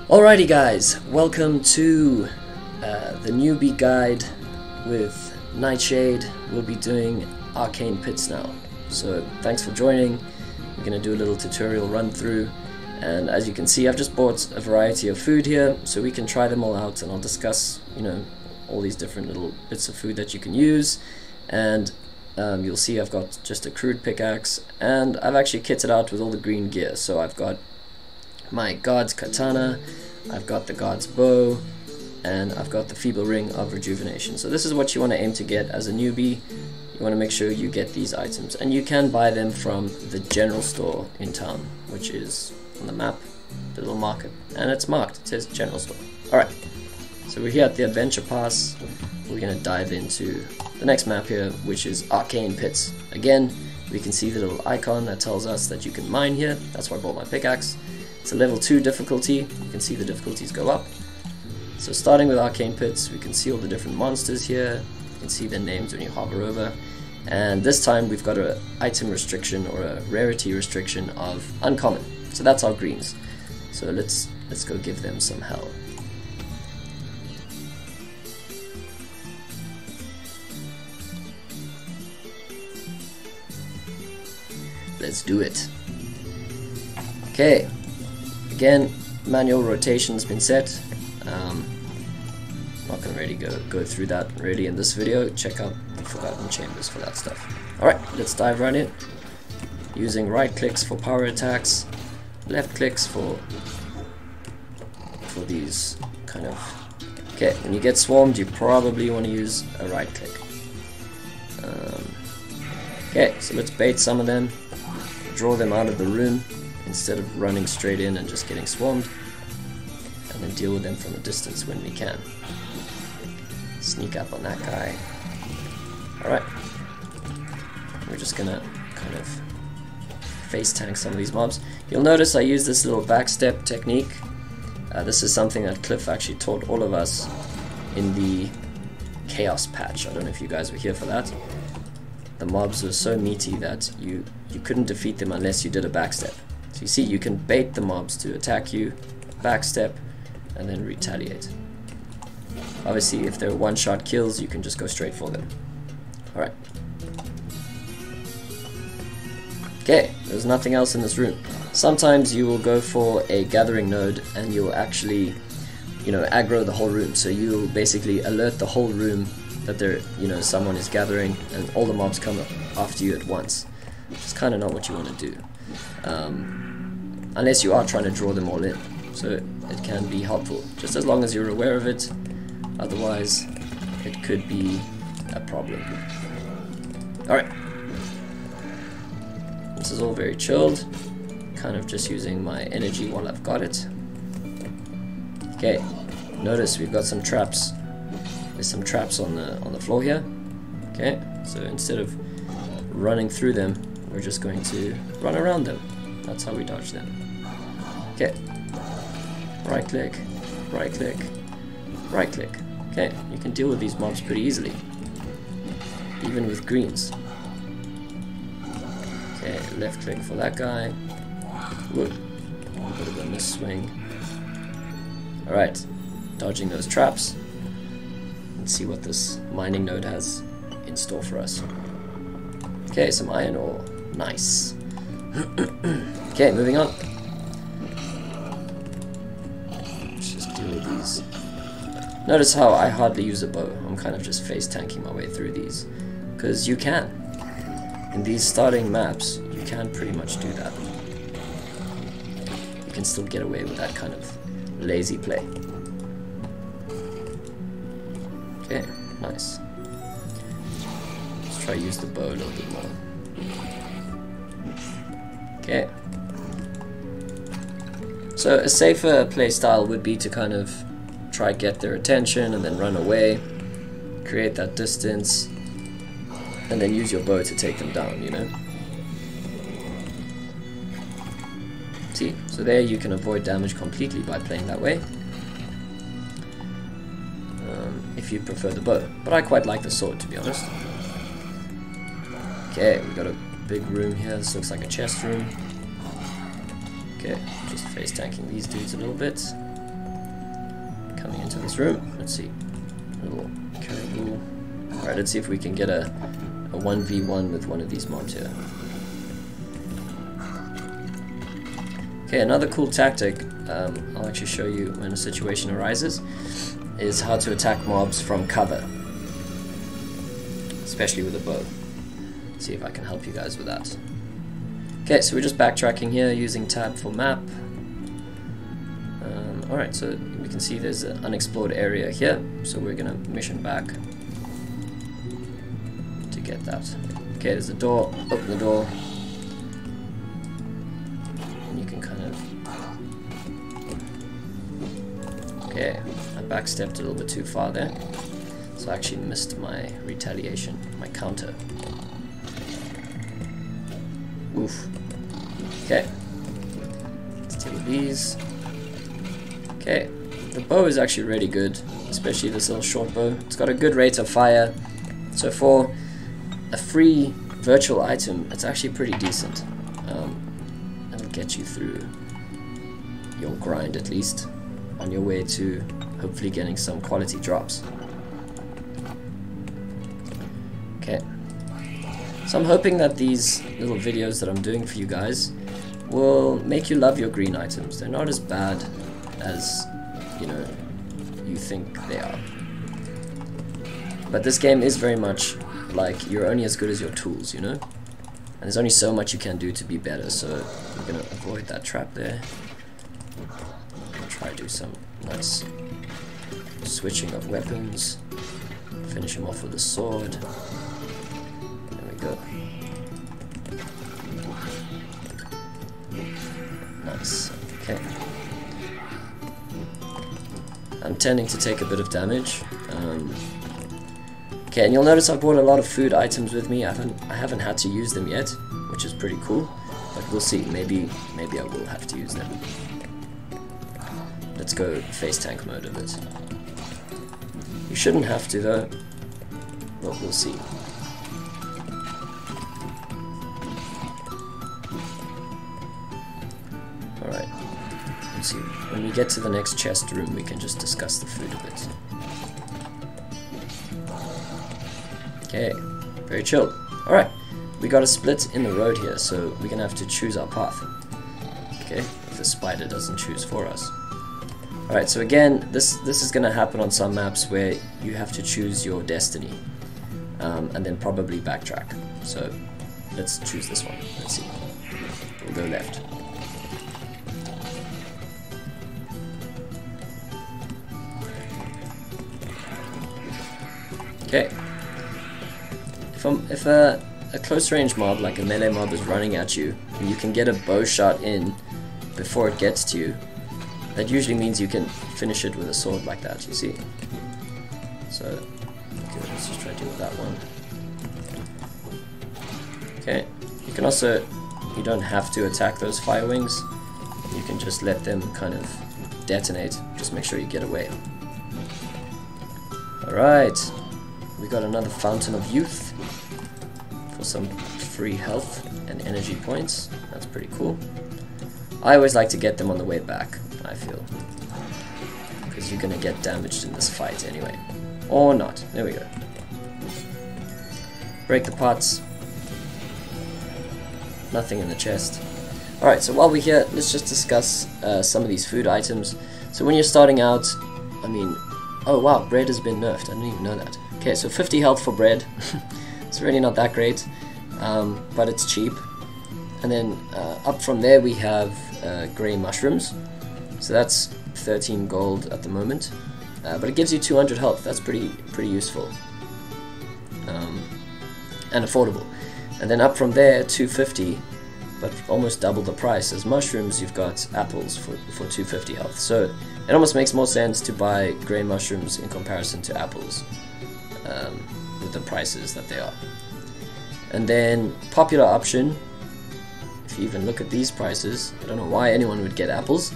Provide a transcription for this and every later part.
Alrighty guys, welcome to the newbie guide with Nightshade. We'll be doing Arcane pits now. So thanks for joining. We're going to do a little tutorial run through, and as you can see I've just bought a variety of food here so we can try them all out, and I'll discuss, you know, all these different little bits of food that you can use. And you'll see I've got just a crude pickaxe, and I've actually kitted out with all the green gear. So I've got my God's Katana, I've got the God's Bow, and I've got the Feeble Ring of Rejuvenation. So this is what you want to aim to get as a newbie. You want to make sure you get these items, and you can buy them from the general store in town, which is on the map, the little market, and it's marked, it says general store. Alright, so we're here at the Adventure Pass. We're going to dive into the next map here, which is Arcane Pits. Again, we can see the little icon that tells us that you can mine here. That's why I bought my pickaxe. It's a level 2 difficulty. You can see the difficulties go up. So starting with Arcane Pits, we can see all the different monsters here. You can see their names when you hover over. And this time we've got an item restriction, or a rarity restriction, of uncommon. So that's our greens. So let's go give them some hell. Let's do it. Okay. Again, manual rotation's been set. Not gonna really go through that really in this video. Check out the Forgotten Chambers for that stuff. Alright, let's dive right in. Using right clicks for power attacks, left clicks for these kind of... Okay, when you get swarmed, you probably want to use a right click. Okay, so let's bait some of them, draw them out of the room instead of running straight in and just getting swarmed, and then deal with them from a distance when we can. Sneak up on that guy. Alright, we're just gonna kind of face tank some of these mobs. You'll notice I use this little backstep technique. This is something that Cliff actually taught all of us in the Chaos patch. I don't know if you guys were here for that. The mobs were so meaty that you couldn't defeat them unless you did a backstep. So you see, you can bait the mobs to attack you, backstep, and then retaliate. Obviously, if they're one-shot kills, you can just go straight for them. Alright. Okay, there's nothing else in this room. Sometimes you will go for a gathering node and you'll actually, you know, aggro the whole room. So you'll basically alert the whole room that there, you know, someone is gathering, and all the mobs come after you at once. It's kind of not what you want to do. Unless you are trying to draw them all in, so it can be helpful, just as long as you're aware of it. Otherwise, it could be a problem. Alright. This is all very chilled, kind of just using my energy while I've got it. Okay, notice we've got some traps. There's some traps on the floor here. Okay, so instead of running through them, we're just going to run around them. That's how we dodge them. Okay. Right click, right click, right click. Okay, you can deal with these mobs pretty easily, even with greens. Okay, left click for that guy. Whoop. A bit of a miss swing. Alright, dodging those traps. Let's see what this mining node has in store for us. Okay, some iron ore. Nice. Okay, moving on. Let's just deal with these. Notice how I hardly use a bow. I'm kind of just face tanking my way through these, because you can. In these starting maps, you can pretty much do that. You can still get away with that kind of lazy play. Okay, nice. Let's try to use the bow a little bit more. Okay. So a safer play style would be to kind of try to get their attention and then run away, create that distance, and then use your bow to take them down, you know? See, so there you can avoid damage completely by playing that way, if you prefer the bow. But I quite like the sword, to be honest. Okay, we've got a big room here. This looks like a chest room. Okay, just face tanking these dudes a little bit. coming into this room. Let's see. Little caribou. Alright, let's see if we can get a 1v1 with one of these mobs here. Okay, another cool tactic, I'll actually show you when a situation arises, is how to attack mobs from cover. Especially with a bow. Let's see if I can help you guys with that. Okay, so we're just backtracking here using tab for map. Alright, so we can see there's an unexplored area here, so we're gonna mission back to get that. Okay, there's a door, open the door, and you can kind of... Okay, I backstepped a little bit too far there, so I actually missed my retaliation, my counter. Oof. Okay, let's deal with these. Okay, the bow is actually really good, especially this little short bow. It's got a good rate of fire, so for a free virtual item, it's actually pretty decent. It'll get you through your grind at least, on your way to hopefully getting some quality drops. Okay, so I'm hoping that these little videos that I'm doing for you guys will make you love your green items. They're not as bad as, you know, you think they are. But this game is very much like you're only as good as your tools, you know? And there's only so much you can do to be better, so I'm gonna avoid that trap there. Try to do some nice switching of weapons. Finish him off with a sword. There we go. Nice. Okay. I'm tending to take a bit of damage. Okay, and you'll notice I've brought a lot of food items with me. I haven't had to use them yet, which is pretty cool. But we'll see. Maybe I will have to use them. Let's go face tank mode a bit. You shouldn't have to though, but we'll see. Alright, let's see. When we get to the next chest room, we can just discuss the food a bit. Okay, very chill. Alright, we got a split in the road here, so we're gonna have to choose our path. Okay, if the spider doesn't choose for us. Alright, so again, this is going to happen on some maps where you have to choose your destiny, and then probably backtrack. So let's choose this one. Let's see. We'll go left. Okay. If a close range mob, like a melee mob, is running at you, and you can get a bow shot in before it gets to you, that usually means you can finish it with a sword like that, you see. So, okay, let's just try to do that one. Okay, you can also, you don't have to attack those fire wings. You can just let them kind of detonate. Just make sure you get away. Alright, we got another Fountain of Youth for some free health and energy points. That's pretty cool. I always like to get them on the way back, I feel, because you're gonna get damaged in this fight anyway, or not. There we go. Break the pots. Nothing in the chest. Alright, so while we're here, let's just discuss some of these food items. So when you're starting out, I mean, oh wow, bread has been nerfed. I didn't even know that. Okay, so 50 health for bread. It's really not that great, but it's cheap. And then up from there we have grey mushrooms. So that's 13 gold at the moment, but it gives you 200 health. That's pretty useful and affordable. And then up from there, 250, but almost double the price. As mushrooms, you've got apples for 250 health. So it almost makes more sense to buy grey mushrooms in comparison to apples, with the prices that they are. And then popular option, if you even look at these prices, I don't know why anyone would get apples,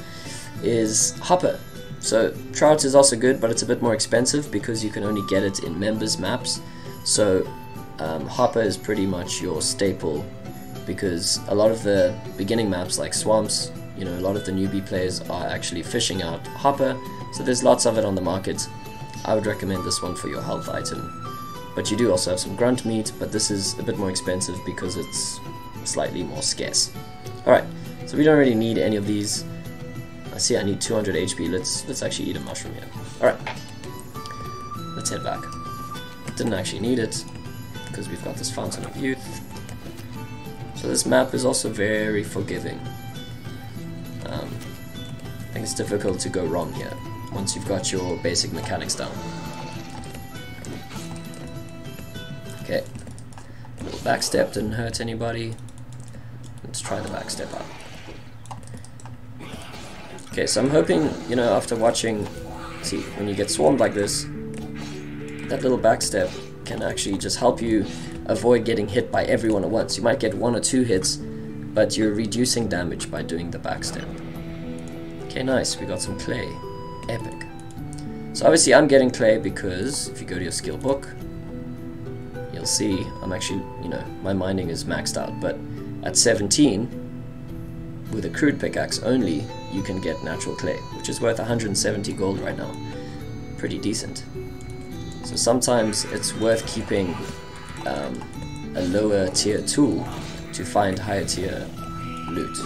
is Hopper. So trout is also good, but it's a bit more expensive because you can only get it in members maps. So Hopper is pretty much your staple, because a lot of the beginning maps like swamps, you know, a lot of the newbie players are actually fishing out hopper, so there's lots of it on the market. I would recommend this one for your health item. But you do also have some grunt meat, but this is a bit more expensive because it's slightly more scarce. Alright, so we don't really need any of these. I see I need 200 HP. Let's actually eat a mushroom here. Alright, let's head back. Didn't actually need it because we've got this Fountain of Youth. So this map is also very forgiving. I think it's difficult to go wrong here once you've got your basic mechanics down. Okay, a little backstep didn't hurt anybody. Let's try the backstep out. Okay, so I'm hoping, you know, after watching, see, when you get swarmed like this, that little backstep can actually just help you avoid getting hit by everyone at once. You might get 1 or 2 hits, but you're reducing damage by doing the backstep. Okay, nice, we got some clay. Epic. So obviously I'm getting clay because if you go to your skill book, you'll see I'm actually, you know, my mining is maxed out, but at 17, with a crude pickaxe only, you can get natural clay, which is worth 170 gold right now. Pretty decent. So sometimes it's worth keeping a lower tier tool to find higher tier loot,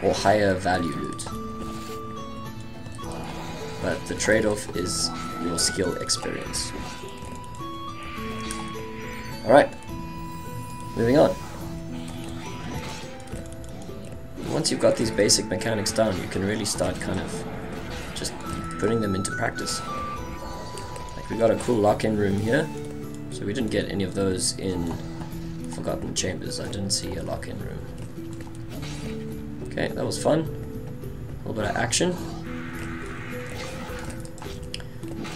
or higher value loot. But the trade-off is your skill experience. Alright, moving on. Once you've got these basic mechanics down, you can really start kind of just putting them into practice. Like we got a cool lock-in room here, so we didn't get any of those in Forgotten Chambers. I didn't see a lock-in room. Okay, that was fun. A little bit of action.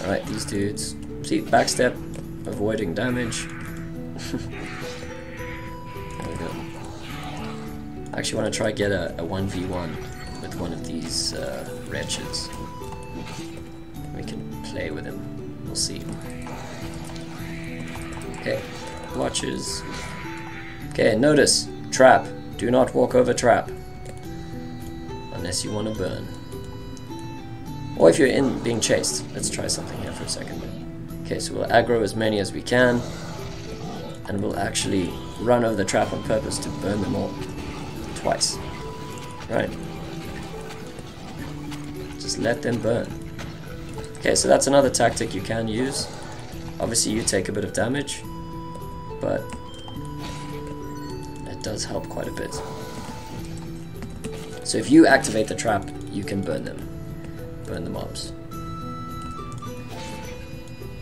Alright, these dudes. See, backstep, avoiding damage. There we go. I actually want to try get a 1v1 with one of these wretches. We can play with him. We'll see. Okay, watches. Okay, notice, trap. Do not walk over trap. Unless you want to burn. Or if you're in being chased. Let's try something here for a second. Okay, so we'll aggro as many as we can. And we'll actually run over the trap on purpose to burn them all. Twice. Right. Just let them burn. Okay, so that's another tactic you can use. Obviously you take a bit of damage, but it does help quite a bit. So if you activate the trap, you can burn them. Burn the mobs.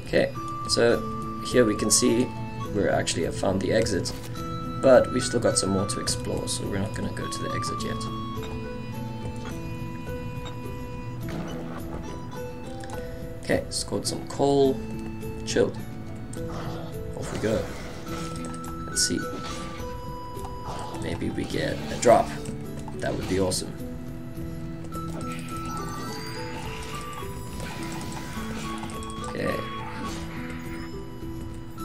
Okay, so here we can see we actually have found the exit, but we've still got some more to explore, so we're not going to go to the exit yet. Okay, scored some coal, chilled. Off we go. Let's see. Maybe we get a drop. That would be awesome. Okay.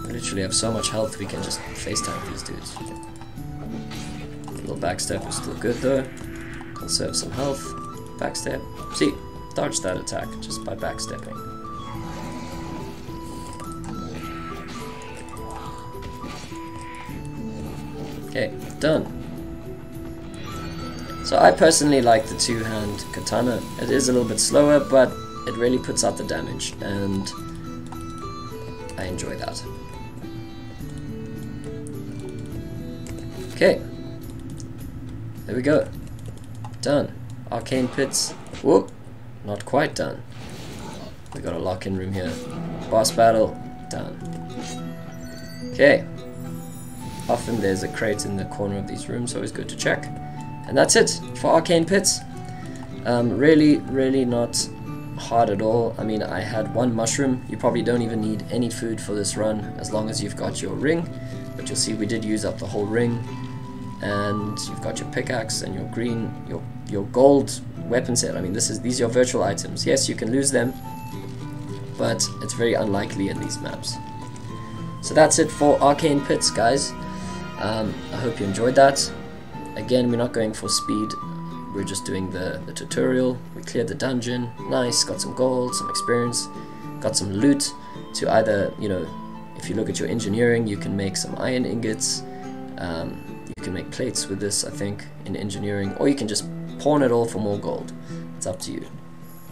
We literally have so much health we can just face tank these dudes. A little backstep is still good though. Conserve some health. Backstep. See, dodge that attack just by backstepping. Okay, done. So I personally like the two-hand katana. It is a little bit slower, but it really puts out the damage, and I enjoy that. Okay, there we go. Done. Arcane pits. Whoop, not quite done. We got a lock-in room here. Boss battle. Done. Okay. Often there's a crate in the corner of these rooms, so it's good to check. And that's it for Arcane Pits. Really not hard at all. I mean, I had one mushroom. You probably don't even need any food for this run as long as you've got your ring. But you'll see we did use up the whole ring. And you've got your pickaxe and your green, your gold weapon set. I mean, these are your virtual items. Yes, you can lose them, but it's very unlikely in these maps. So that's it for Arcane Pits, guys. I hope you enjoyed that. Again, we're not going for speed. we're just doing the tutorial. We cleared the dungeon, nice, got some gold, some experience, got some loot to either, you know, if you look at your engineering, you can make some iron ingots, you can make plates with this, I think, in engineering, or you can just pawn it all for more gold. It's up to you.